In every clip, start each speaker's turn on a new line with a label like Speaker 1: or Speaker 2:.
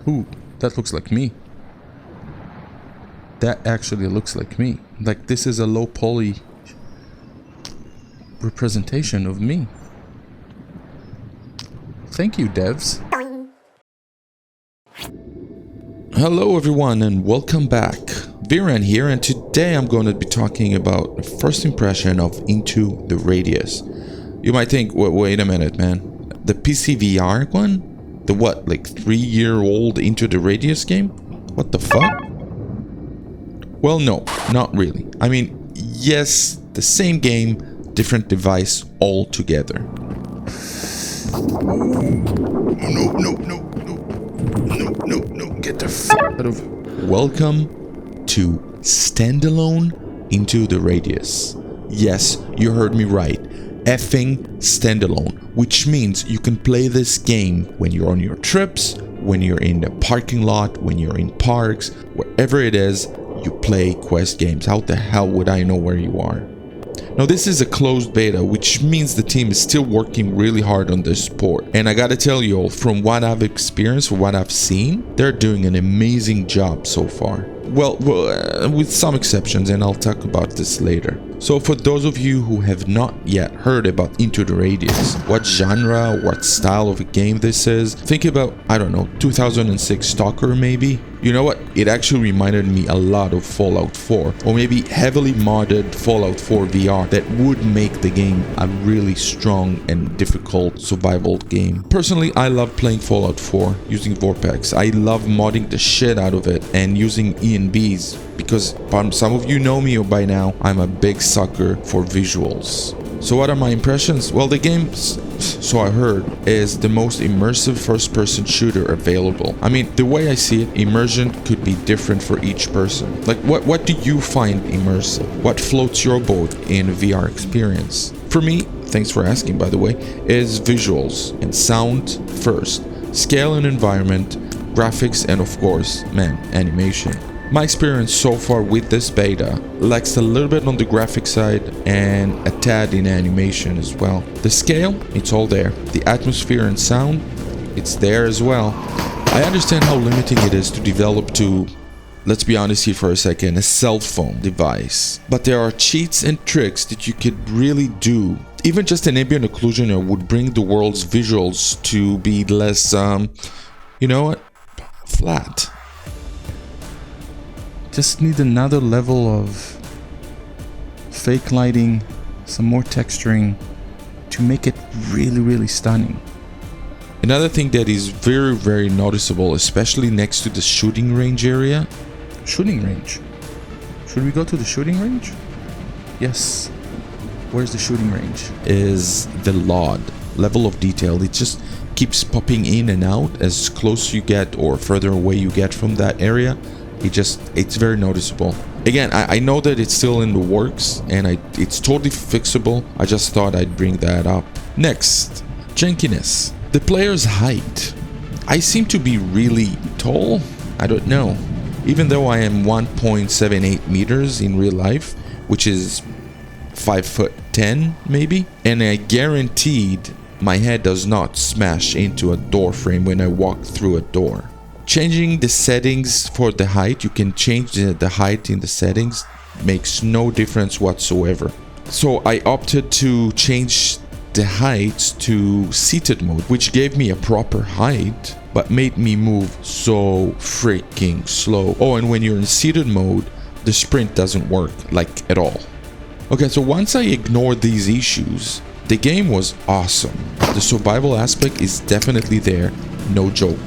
Speaker 1: Ooh, that looks like me. That actually looks like me. Like this is a low poly representation of me. Thank you, devs. Hello everyone and welcome back. Viren here, and today I'm going to be talking about the first impression of Into the Radius. You might think, wait a minute, man. The PC VR one? The what, like 3-year-old Into the Radius game? What the fuck? Well, no, not really. I mean, yes, the same game, different device altogether. No, get the fuck out of... Welcome to Standalone Into the Radius. Yes, you heard me right. Effing standalone, which means you can play this game when you're on your trips, when you're in the parking lot, when you're in parks, wherever it is, you play Quest games. How the hell would I know where you are? Now, this is a closed beta, which means the team is still working really hard on this port. And I gotta tell you all, from what I've experienced, from what I've seen, they're doing an amazing job so far. Well, with some exceptions, and I'll talk about this later. So for those of you who have not yet heard about Into the Radius, what genre, what style of a game this is, think about, I don't know, 2006 Stalker maybe? You know what? It actually reminded me a lot of Fallout 4, or maybe heavily modded Fallout 4 VR that would make the game a really strong and difficult survival game. Personally, I love playing Fallout 4 using Vortex. I love modding the shit out of it and using ENBs because some of you know me by now, I'm a big sucker for visuals. So what are my impressions? Well, the game, so I heard, is the most immersive first-person shooter available. I mean, the way I see it, immersion could be different for each person. Like, what do you find immersive? What floats your boat in a VR experience? For me, thanks for asking by the way, is visuals and sound first. Scale and environment, graphics, and of course, animation. My experience so far with this beta lacks a little bit on the graphic side and a tad in animation as well. The scale, it's all there. The atmosphere and sound, it's there as well. I understand how limiting it is to develop to, let's be honest here for a second, a cell phone device. But there are cheats and tricks that you could really do. Even just an ambient occlusioner would bring the world's visuals to be less, you know what, flat. Just need another level of fake lighting, some more texturing to make it really stunning. Another thing that is very noticeable, especially next to the shooting range area. Shooting range? Should we go to the shooting range? Yes. Where's the shooting range? Is the level of detail. It just keeps popping in and out as close you get or further away you get from that area. It's very noticeable. Again, I know that it's still in the works and it's totally fixable. I just thought I'd bring that up. Next, jankiness. The player's height. I seem to be really tall. I don't know. Even though I am 1.78 meters in real life, which is 5'10" maybe, and I guaranteed my head does not smash into a door frame when I walk through a door. Changing the settings for the height, you can change the height in the settings, makes no difference whatsoever. So I opted to change the height to seated mode, which gave me a proper height, but made me move so freaking slow. Oh, and when you're in seated mode, the sprint doesn't work, like at all. Okay, so once I ignored these issues, the game was awesome. The survival aspect is definitely there, no joke.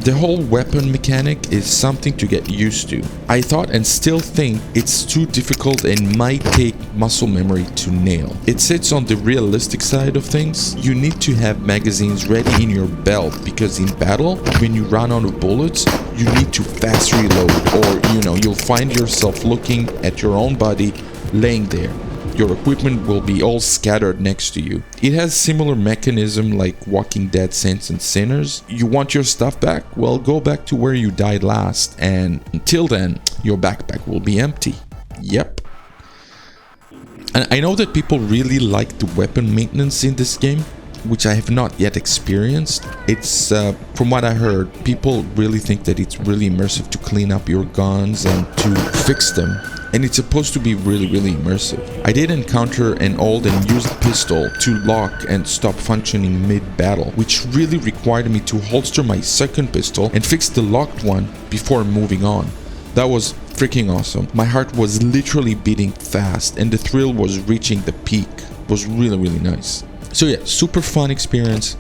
Speaker 1: The whole weapon mechanic is something to get used to. I thought and still think it's too difficult and might take muscle memory to nail. It sits on the realistic side of things. You need to have magazines ready in your belt because in battle, when you run out of bullets, you need to fast reload, or you'll find yourself looking at your own body laying there. Your equipment will be all scattered next to you. It has similar mechanism like Walking Dead Saints and Sinners. You want your stuff back? Well, go back to where you died last, and until then, your backpack will be empty. Yep. And I know that people really like the weapon maintenance in this game. which I have not yet experienced. It's, from what I heard, people really think that it's really immersive to clean up your guns and to fix them. And it's supposed to be really, really immersive. I did encounter an old and used pistol to lock and stop functioning mid-battle, which really required me to holster my second pistol and fix the locked one before moving on. That was freaking awesome. My heart was literally beating fast and the thrill was reaching the peak. It was really, really nice. So yeah, super fun experience.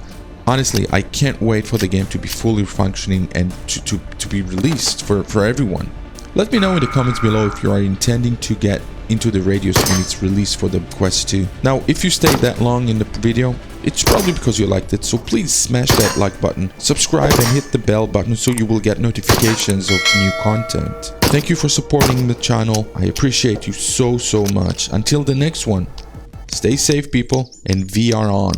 Speaker 1: Honestly, I can't wait for the game to be fully functioning and to be released for everyone. Let me know in the comments below if you are intending to get into the radius when it's released for the Quest 2. Now, if you stayed that long in the video, it's probably because you liked it, so please smash that like button, subscribe and hit the bell button so you will get notifications of new content. Thank you for supporting the channel. I appreciate you so much. Until the next one, stay safe people, and VR on.